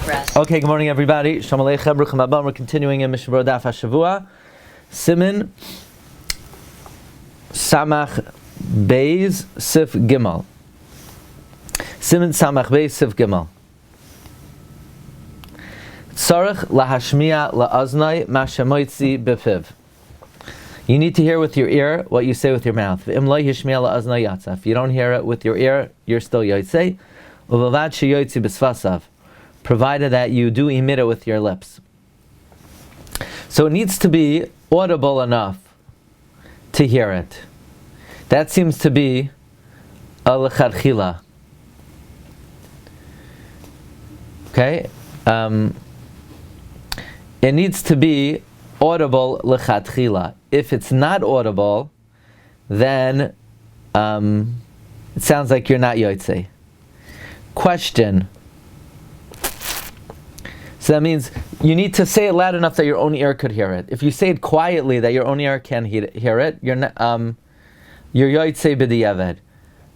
progress. Okay, good morning everybody. Shalom Aleichem, Bruchim Abam. We're continuing in Mishna Berura Hashavua. Siman Samach Beis Sif Gimel. Siman Samach Beis Sif Gimel. Tzarech lahashmiya la'aznai ma shemoitzi bepiv. You need to hear with your ear what you say with your mouth. If you don't hear it with your ear, you're still yotzei. Uvavad sheyoitzi b'svasav, provided that you do emit it with your lips. So it needs to be audible enough to hear it. That seems to be a l'chadchila. Okay? It needs to be audible l'chadchila. If it's not audible, then it sounds like you're not yotzei. Question. So that means you need to say it loud enough that your own ear could hear it. If you say it quietly that your own ear can hear it, you're yotzei b'diavad.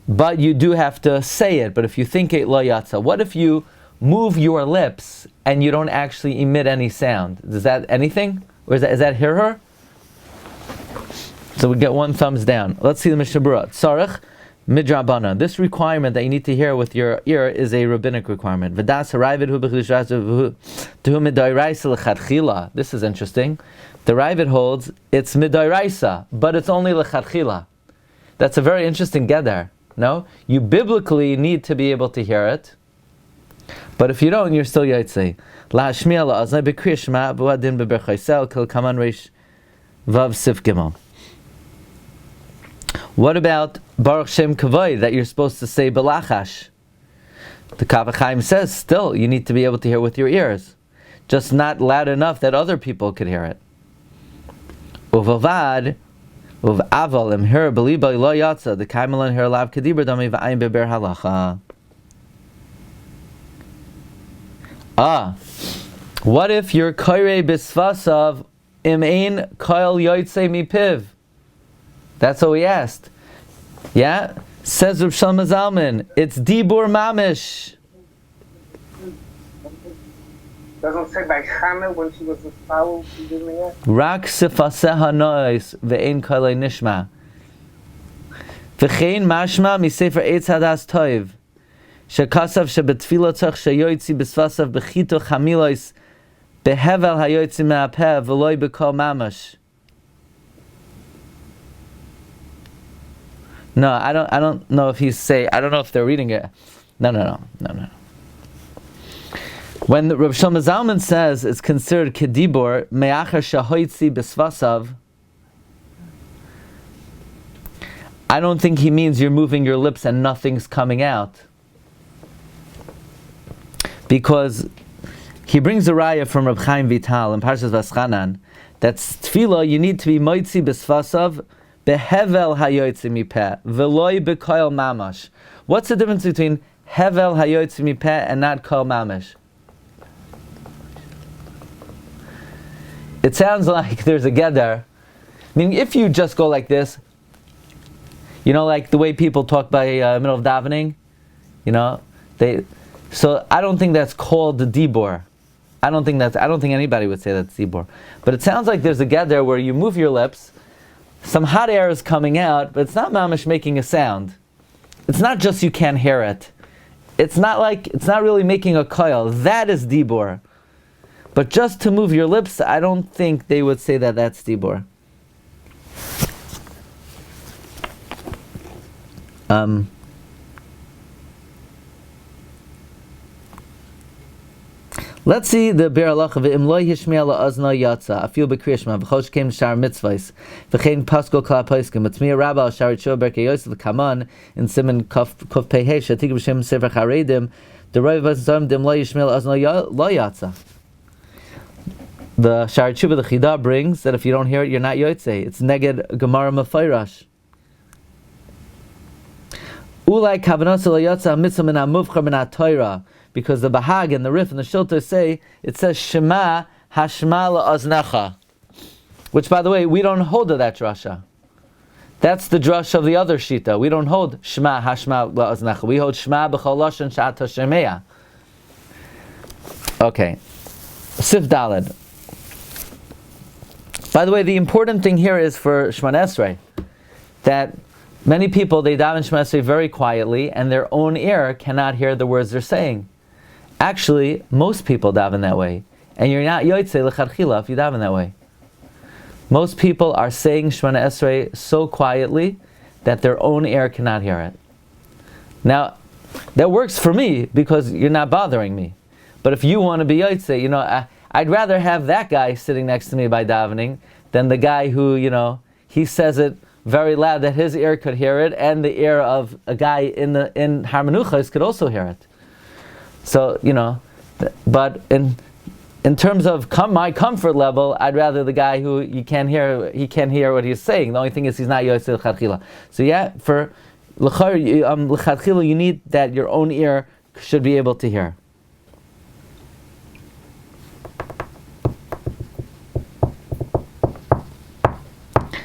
But you do have to say it. But if you think it lo yatsa, what if you move your lips and you don't actually emit any sound? Is that anything? Or is that hear her? So we get one thumbs down. Let's see the Mishna Berura. Tzarech midrabana. This requirement that you need to hear with your ear is a rabbinic requirement. This is interesting. The Ravid holds it's midairaisa, but it's only l'chadchila. That's a very interesting geder. No? You biblically need to be able to hear it, but if you don't, you're still yotzei. Lahashmiya la'aznai b'kriyas Shema v'adin b'berchaisel kil kaman reish vav sif gimel. What about Baruch Shem Kavod that you're supposed to say belachash? The Kavachaim says still you need to be able to hear with your ears, just not loud enough that other people could hear it. Uvavad uvaval imher beliba lo yatsa the kaimelan her lav kadibur dami v'ayim beber halacha. What if your koirei bisvasav im ein koil yotzei mipiv? That's what we asked. Yeah? Says Rav Shlomo Zalman, it's dibur mamish. Doesn't say by Chama when she was a foul, she didn't hear. Rak sifaseha nois ve'ein kolei nishma. V'chein mashma misefer eitz hadas toiv. Shekasav shebetfila tzach sheyoytzi b'svasav b'chito chamilois behevel hayoytzi me'apeh v'loi b'kol mamash. No, I don't know if he's saying, I don't know if they're reading it. No. When the Rav Shlomo Zalman says it's considered kedibur, me'achar shahoitzi b'svasav, I don't think he means you're moving your lips and nothing's coming out. Because he brings a raya from Reb Chaim Vital in Parshas Vaschanan, that's tefillah, you need to be moitzi b'svasav, behevel hayoytzi mipeh, veloy bekoil mamash. What's the difference between hevel hayoytzi mipeh and not koil mamash? It sounds like there's a geder. I mean, if you just go like this, you know, like the way people talk by middle of davening, you know, so I don't think that's called the dibur. I don't think anybody would say that's dibur. But it sounds like there's a geder where you move your lips, some hot air is coming out, but it's not mamish making a sound. It's not just you can't hear it. It's not really making a koil. That is dibur. But just to move your lips, I don't think they would say that that's dibur. Let's see the Be'er Halacha v'im lo yishmiya la'azna yatsa afil b'kriyas Shema v'chosh kem shar mitzvahs v'chein pasko kla poskim v'tzmiya rabba shar Yeshua berkei Yosef v'kaman in Siman Kuf Pei Hey shatik b'shem sefer charedim the Rav Glatstein dim lo yishmiya la'azna lo yatsa. The Shar Yeshua the Chida brings that if you don't hear it, you're not yotzei. It's neged Gemara Mefayrash. Ulai kavanos lo yatsa mitzvah min ha'muvchar min ha'Torah. Because the Bahag and the Rif and the Shilter say, it says Shema Hashma la'aznecha. Which, by the way, we don't hold to that drasha. That's the drush of the other shita. We don't hold Shema Hashma la'aznecha. We hold Shema b'chol lashon she'ata shemeya. Okay. Sif Daled. By the way, the important thing here is for Shemana Esrei that many people, they daven Shemana Esrei very quietly and their own ear cannot hear the words they're saying. Actually, most people daven that way. And you're not yotzei l'chadchila if you daven that way. Most people are saying Shemana Esrei so quietly that their own ear cannot hear it. Now, that works for me because you're not bothering me. But if you want to be yotzei, I'd rather have that guy sitting next to me by davening than the guy who, he says it very loud that his ear could hear it, and the ear of a guy in Har Menuchos could also hear it. So, but in terms of my comfort level, I'd rather the guy who he can't hear what he's saying. The only thing is he's not yotzei l'chadchila. So yeah, for l'chadchila you need that your own ear should be able to hear.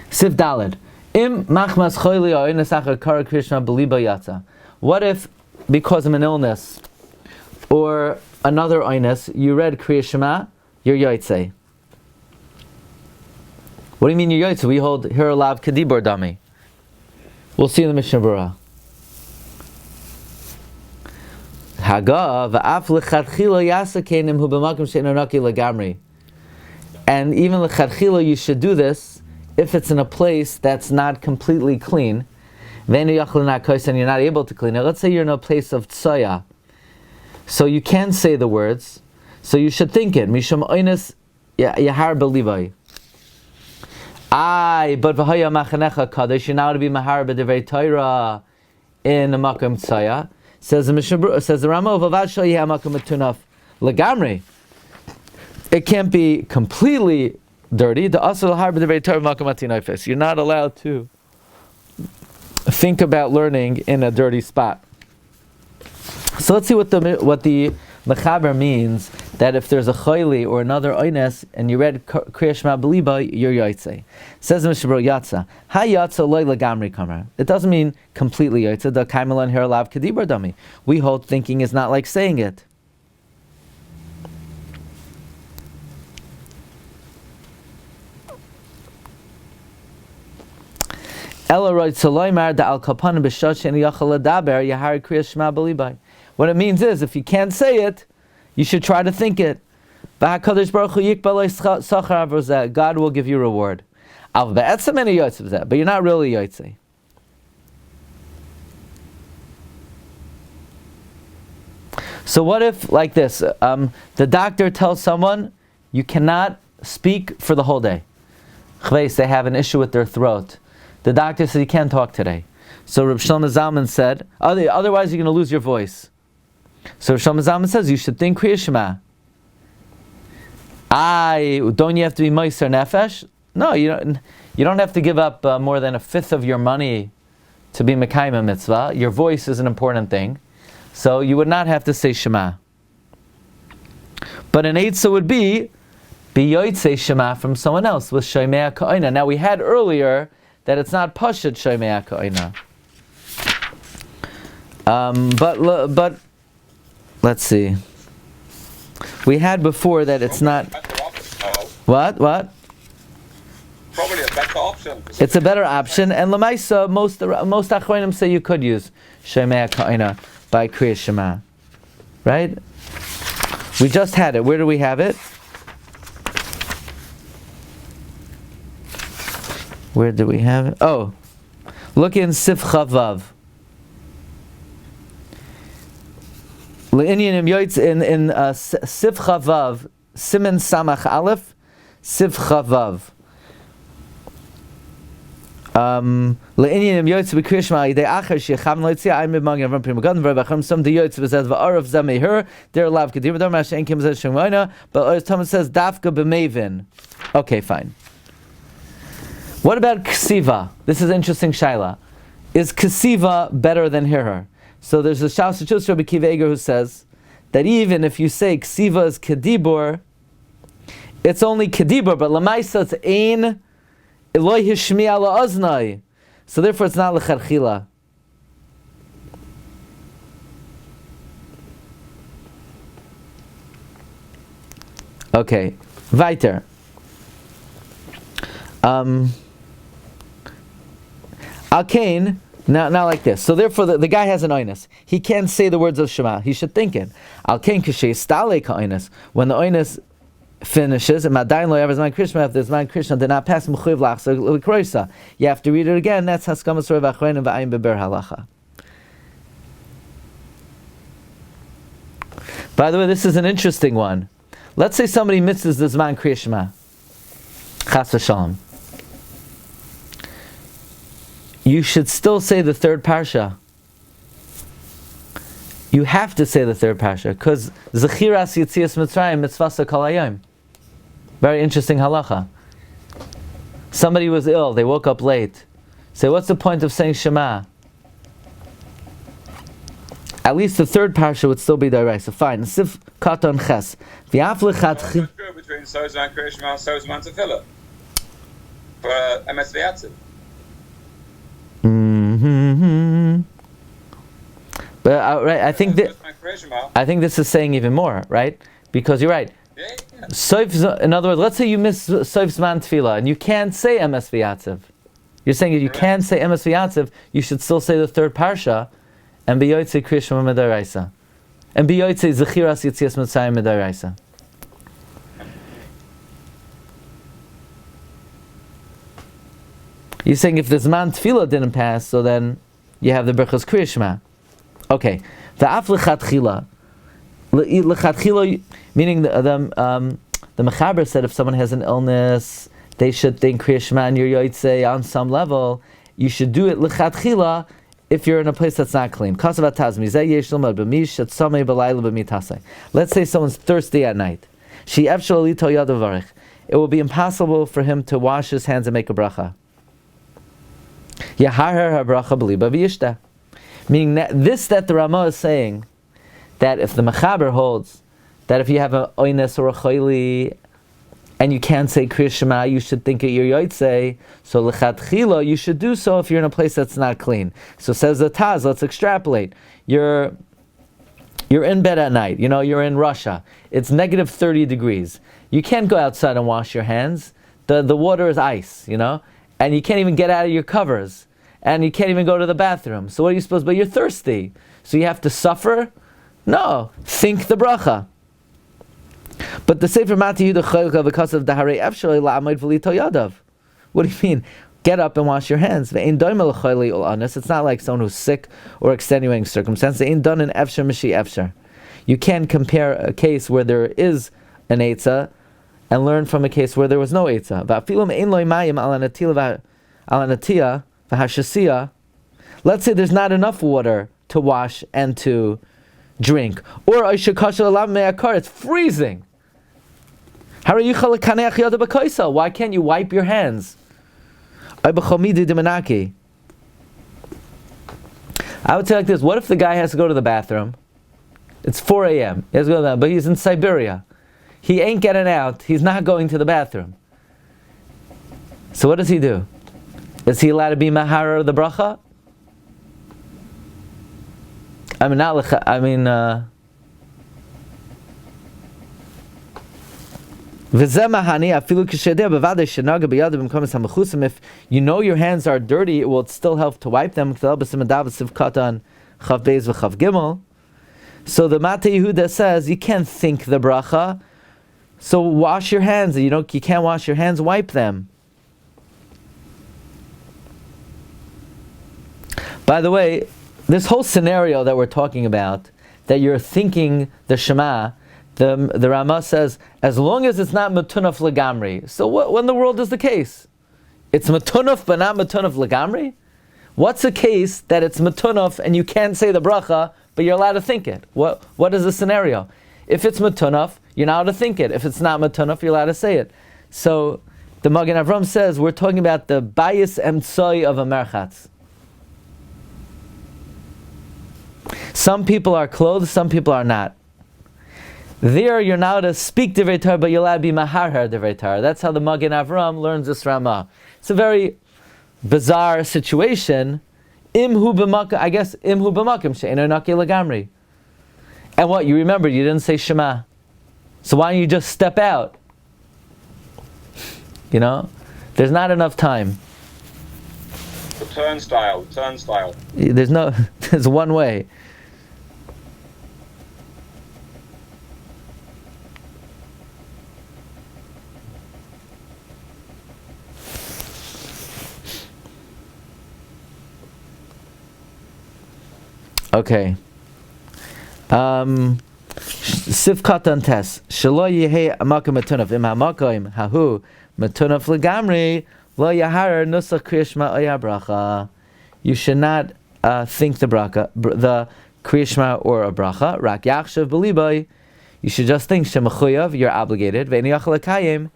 Sif Daled. Im machmas choyli o oines achar kara Krishna beliba yatsa. What if, because of an illness or another oines, you read Kriya Shema, you're yotzei? What do you mean you're yotzei? We hold hiralav kadibor dami. We'll see in the Mishna Berura. Haga va'af lechatchila yasakenim hu b'makom she'eno naki legamri. And even lechatchila you should do this if it's in a place that's not completely clean, and you're not able to clean it. Let's say you're in a place of tsoya, so you can't say the words, so you should think it. Mishum oines yahar belivai. But v'haya machanecha kadosh, you're now to be mahar b'divrei Torah in a makom tsoya. Says the Rama, v'avad shal yeh makom etunaf legamri. It can't be completely dirty. You're not allowed to think about learning in a dirty spot. So let's see what the Mechaber means, that if there's a chayli or another oines and you read Kriya Shema b'liba, you're yotzei. Says the Mishna Berura, yatsa. Ha yatsa loy legamri kamar. It doesn't mean completely yotzei. The kaimelan hiralav kadibur dami. We hold thinking is not like saying it. What it means is, if you can't say it, you should try to think it. God will give you reward. But you're not really yotzei. So what if, like this, the doctor tells someone, you cannot speak for the whole day. They have an issue with their throat. The doctor said, you can't talk today. So Reb Shlomo Zalman said, otherwise you're going to lose your voice. So Reb Shlomo Zalman says, you should think Kriya Shema. Don't you have to be Meiser Nefesh? No, you don't have to give up more than a fifth of your money to be Mekayim Mitzvah. Your voice is an important thing. So you would not have to say Shema. But an Eitzah would be Yotzei Shema from someone else with Shomea Ka'ina. Now we had earlier that it's not Pashat Shomea Ka'ina. But let's see. We had before that it's not. What? Probably a better option. It's a better option, and Lamaisa, most Achronim say you could use Shomea Ka'ina by Kriya Shema. Right? We just had it. Where do we have it? Where do we have it? Oh, look in Sif Chavav. In Sif Chavav, Siman Samach Aleph, Sif Chavav. Le'inyanim yoytz b'Kriya Shema yidei acher she'chav lo'ytzia ayim b'magin avram prima gadon v'rabacham some the yoytz v'zez v'arav zamehir der lav kadir v'dar ma'ashen kim zez shemayna, but Thomas says dafka b'mevin. Okay, fine. What about Ksiva? This is interesting shaila. Is Ksiva better than Hirar? So there's a Shaus Chus Rabbi Kiva Eger who says that even if you say Ksiva is Kedibur, it's only Kedibur, but Lamaisa it's Ein Eloi Hishmi Ala Aznai. So therefore it's not L'charchila. Okay, weiter. Al-Kain, now like this. So therefore, the guy has an oinus. He can't say the words of Shema. He should think it. Al-Kain kashay stale ka-oinus. When the oinus finishes, and Madain lo yav zman Krishna, if there's man Krishna did not pass m'chuyev lachzor l'kroisa. You have to read it again. That's haskamas rov achronim v'ayim beber halacha. By the way, this is an interesting one. Let's say somebody misses the zman Krishna. Chas v'shalom. You should still say the third parsha. You have to say the third parsha because Zechiras Yitzias Mitzrayim Mitzvasa Kol Hayom. Very interesting halacha. Somebody was ill, they woke up late. Say, what's the point of saying Shema? At least the third parsha would still be direct. So fine. Sif Katon Ches. What's the true between Sozman Krishma and Sozman Tefillah? For MS V'yatziv. But right, I think this is saying even more, right? Because you're right. Yeah. Seif, in other words, let's say you miss Seif Zman Tefillah and you can't say MS V'yatziv. You're saying if you can't say MS V'yatziv, you should still say the third parsha and be yotzei Kriya Shema Midaraisa. And be yotzei Zechiras Yitzias Mitzrayim Midaraisa. You're saying if the Zman Tefillah didn't pass, so then you have the Berchas Kriya Shema. Okay. The Af L'chatchila. L'chatchila, meaning the Mechaber said if someone has an illness, they should think Kriya Shema and your yotzei on some level. You should do it L'chatchila if you're in a place that's not clean. Let's say someone's thirsty at night. It will be impossible for him to wash his hands and make a bracha. Meaning that the Ramah is saying that if the Mechaber holds that if you have an oines or a chayli and you can't say Kriya Shema, you should think it your yotzei. So lechatchila, you should do so if you're in a place that's not clean. So says the Taz, let's extrapolate. You're in bed at night. You're in Russia. It's negative 30 degrees. You can't go outside and wash your hands. The water is ice, and you can't even get out of your covers. And you can't even go to the bathroom. So what are you supposed to do? But you're thirsty. So you have to suffer? No. Think the bracha. But the Sefer Mati Yudah Cholka because of the Harei Efshali La'amid V'lito Yadav. What do you mean? Get up and wash your hands. It's not like someone who's sick or extenuating circumstance. You can't compare a case where there is an Eitzah and learn from a case where there was no Eitzah. Let's say there's not enough water to wash and to drink. Or it's freezing. Why can't you wipe your hands? I would say like this, what if the guy has to go to the bathroom? It's 4 a.m. He has to go to the bathroom, but he's in Siberia. He ain't getting out. He's not going to the bathroom. So what does he do? Is he allowed to be mahara the bracha? If you know your hands are dirty, it will still help to wipe them. So the Mata Yehuda says you can't think the bracha, so wash your hands. You can't wash your hands, wipe them. By the way, this whole scenario that we're talking about, that you're thinking the Shema, the Ramah says, as long as it's not matunaf legamri. So what in the world is the case? It's matunaf but not matunaf legamri? What's the case that it's matunaf and you can't say the bracha, but you're allowed to think it? What is the scenario? If it's matunaf, you're not allowed to think it. If it's not matunaf, you're allowed to say it. So the Magen Avram says, we're talking about the bayis emtsoi of a merchatz. Some people are clothed, some people are not. There, you're not allowed to speak divrei Torah, but you're allowed to be maharhar divrei Torah. That's how the Magen Avram learns this Ramah. It's a very bizarre situation. Imhu b'makom she'eino naki legamri. And what, you remember, you didn't say Shema. So why don't you just step out? You know? There's not enough time. The turnstile. There's one way. Okay. Sif katan tes. Shelo yehe amakim matunav. Im hamakim hahu matunav legamri lo yahar nusach kriyashma oya bracha. You should not think the kriyashma or a bracha. Rak yachshav b'libay. You should just think shemachuyav. You're obligated. Ve'eni yachal lekayim,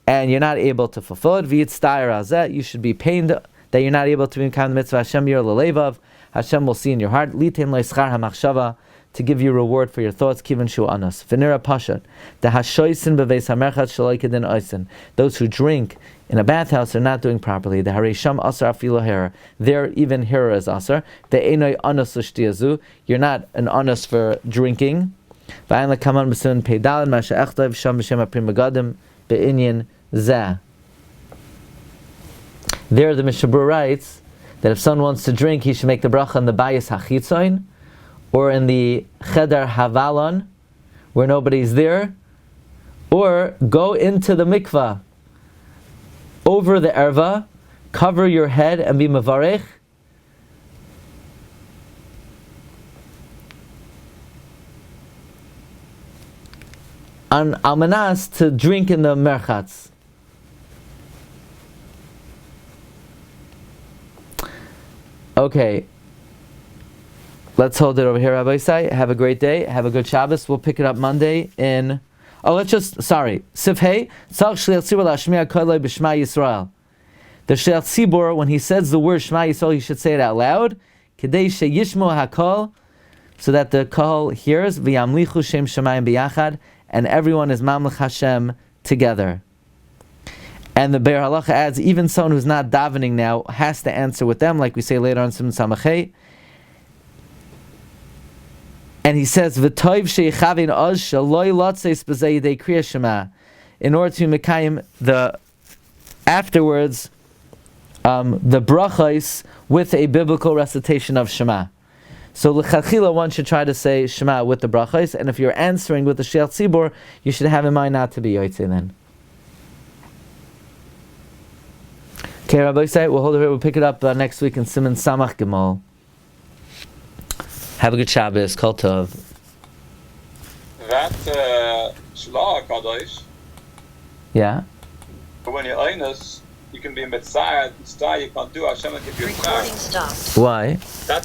and you're not able to fulfill it. V'yitztayir azeh. You should be pained that you're not able to become the mitzvah. Hashem yer lelevav. Hashem will see in your heart. Litin leischar hamachshava, to give you reward for your thoughts. Kivan shu anas. V'nira pashat. The hashoisin beveis hamerchat shaloi kedin oisin. Those who drink in a bathhouse are not doing properly. The harisham asar afilo hera. There even hera is asar. The enoi anas l'shtiazu. You're not an anas for drinking. V'ayin lekaman b'sun peidalin masha echtav sham b'shem aprim begadim be'inyan zeh. There the Mishna Berura writes that if someone wants to drink, he should make the bracha in the bayis hachitzoin, or in the cheder havalon, where nobody's there, or go into the mikvah over the erva, cover your head and be mavarech, on almanas to drink in the merchatz. Okay, let's hold it over here, Rabbi Isai. Have a great day. Have a good Shabbos. We'll pick it up Monday in... Sif Hey. The Shliach Tzibur, when he says the word Shema Yisrael, he should say it out loud. Kedei sheyishmo hakol, so that the kol hears. V'yamlichu shem shemayim biyachad, and everyone is mamlech Hashem together. And the Be'er Halacha adds, even someone who's not davening now has to answer with them, like we say later on Siman Samachay. And he says, "V'toiv sheichavin oz shaloi lotzeis b'zei yidei kriya Shema," in order to mekayim the afterwards the brachos with a biblical recitation of Shema. So l'chachila one should try to say Shema with the brachos, and if you're answering with the Shliach Tzibur, you should have in mind not to be yotzei then. Okay, Rabbi Glatstein, we'll hold it here. We'll pick it up next week in Siman Samach Gimel. Have a good Shabbos. Kol Tov. That Shlah Kadosh. Yeah. But when you're Einus, you can be in Mitzvah, you can't do Hashem will give you a Recording stopped. Why? That